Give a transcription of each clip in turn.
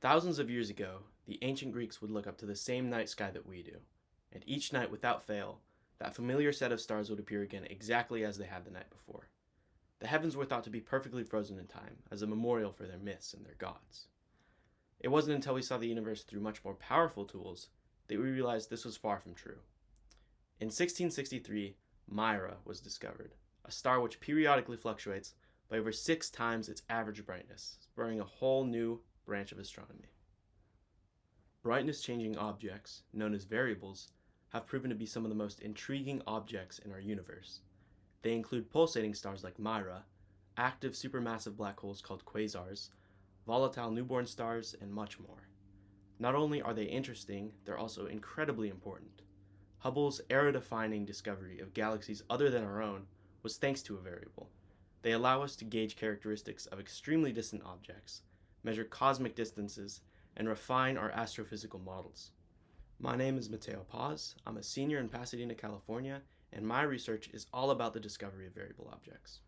Thousands of years ago, the ancient Greeks would look up to the same night sky that we do, and each night, without fail, that familiar set of stars would appear again exactly as they had the night before. The heavens were thought to be perfectly frozen in time, as a memorial for their myths and their gods. It wasn't until we saw the universe through much more powerful tools that we realized this was far from true. In 1663, Mira was discovered, a star which periodically fluctuates by over 6 times its average brightness, spurring a whole new branch of astronomy. Brightness-changing objects, known as variables, have proven to be some of the most intriguing objects in our universe. They include pulsating stars like Mira, active supermassive black holes called quasars, volatile newborn stars, and much more. Not only are they interesting, they're also incredibly important. Hubble's era-defining discovery of galaxies other than our own was thanks to a variable. They allow us to gauge characteristics of extremely distant objects, measure cosmic distances, and refine our astrophysical models. My name is Mateo Paz. I'm a senior in Pasadena, California, and my research is all about the discovery of variable objects.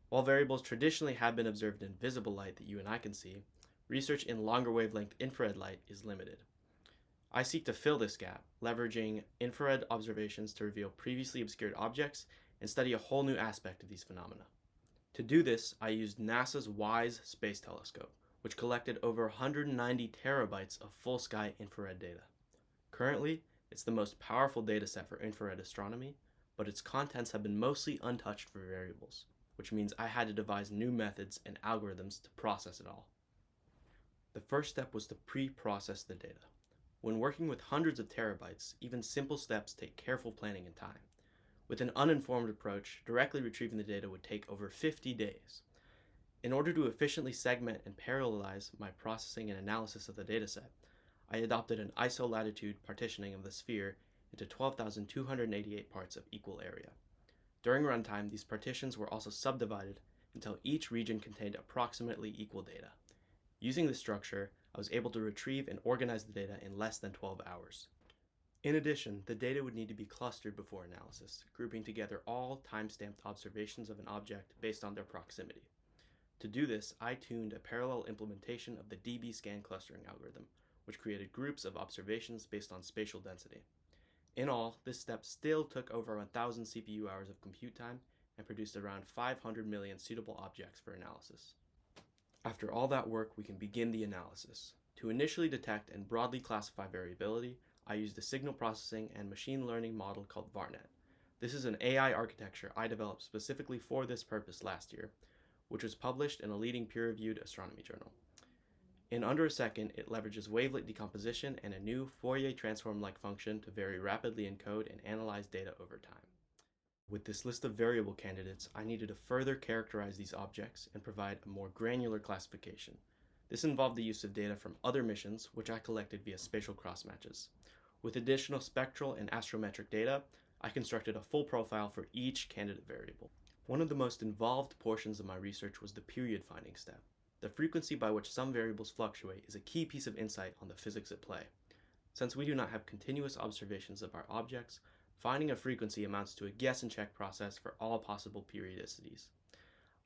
While variables traditionally have been observed in visible light that you and I can see, research in longer wavelength infrared light is limited. I seek to fill this gap, leveraging infrared observations to reveal previously obscured objects and study a whole new aspect of these phenomena. To do this, I used NASA's WISE space telescope, which collected over 190 terabytes of full-sky infrared data. Currently, it's the most powerful data set for infrared astronomy, but its contents have been mostly untouched for variables, which means I had to devise new methods and algorithms to process it all. The first step was to pre-process the data. When working with hundreds of terabytes, even simple steps take careful planning and time. With an uninformed approach, directly retrieving the data would take over 50 days. In order to efficiently segment and parallelize my processing and analysis of the dataset, I adopted an isolatitude partitioning of the sphere into 12,288 parts of equal area. During runtime, these partitions were also subdivided until each region contained approximately equal data. Using this structure, I was able to retrieve and organize the data in less than 12 hours. In addition, the data would need to be clustered before analysis, grouping together all time-stamped observations of an object based on their proximity. To do this, I tuned a parallel implementation of the dbScan clustering algorithm, which created groups of observations based on spatial density. In all, this step still took over 1,000 CPU hours of compute time and produced around 500 million suitable objects for analysis. After all that work, we can begin the analysis. To initially detect and broadly classify variability, I used a signal processing and machine learning model called VarNet. This is an AI architecture I developed specifically for this purpose last year, which was published in a leading peer-reviewed astronomy journal. In under a second, it leverages wavelet decomposition and a new Fourier transform-like function to very rapidly encode and analyze data over time. With this list of variable candidates, I needed to further characterize these objects and provide a more granular classification. This involved the use of data from other missions, which I collected via spatial crossmatches. With additional spectral and astrometric data, I constructed a full profile for each candidate variable. One of the most involved portions of my research was the period finding step. The frequency by which some variables fluctuate is a key piece of insight on the physics at play. Since we do not have continuous observations of our objects, finding a frequency amounts to a guess and check process for all possible periodicities.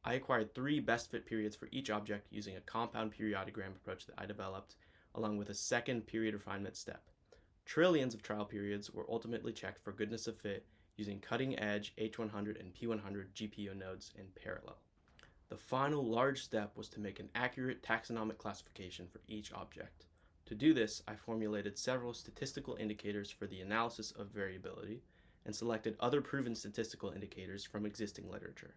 I acquired 3 best fit periods for each object using a compound periodogram approach that I developed, along with a second period refinement step. Trillions of trial periods were ultimately checked for goodness of fit using cutting-edge H100 and P100 GPU nodes in parallel. The final large step was to make an accurate taxonomic classification for each object. To do this, I formulated several statistical indicators for the analysis of variability and selected other proven statistical indicators from existing literature.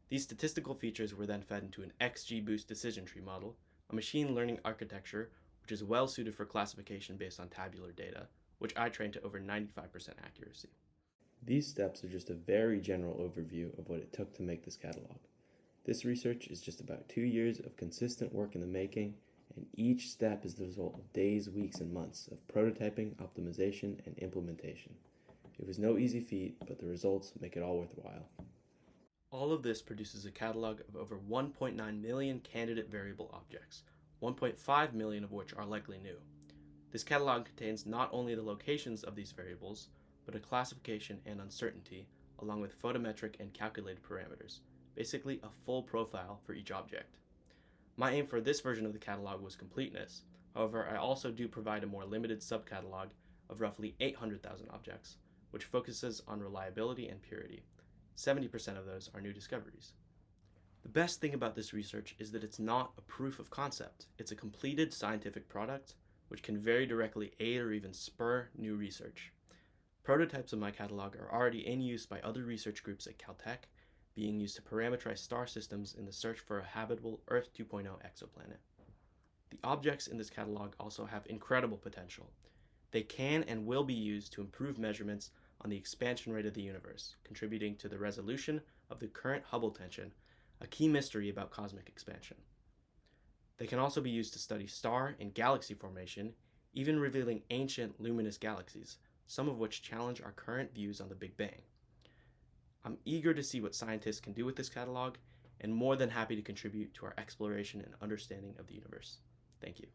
These statistical features were then fed into an XGBoost decision tree model, a machine learning architecture which is well suited for classification based on tabular data, which I trained to over 95% accuracy. These steps are just a very general overview of what it took to make this catalog. This research is just about 2 years of consistent work in the making, and each step is the result of days, weeks, and months of prototyping, optimization, and implementation. It was no easy feat, but the results make it all worthwhile. All of this produces a catalog of over 1.9 million candidate variable objects, 1.5 million of which are likely new. This catalog contains not only the locations of these variables, but a classification and uncertainty, along with photometric and calculated parameters, basically a full profile for each object. My aim for this version of the catalog was completeness. However, I also do provide a more limited subcatalog of roughly 800,000 objects, which focuses on reliability and purity. 70% of those are new discoveries. The best thing about this research is that it's not a proof of concept. It's a completed scientific product which can very directly aid or even spur new research. Prototypes of my catalog are already in use by other research groups at Caltech, being used to parameterize star systems in the search for a habitable Earth 2.0 exoplanet. The objects in this catalog also have incredible potential. They can and will be used to improve measurements on the expansion rate of the universe, contributing to the resolution of the current Hubble tension, a key mystery about cosmic expansion. They can also be used to study star and galaxy formation, even revealing ancient luminous galaxies, some of which challenge our current views on the Big Bang. I'm eager to see what scientists can do with this catalog, and more than happy to contribute to our exploration and understanding of the universe. Thank you.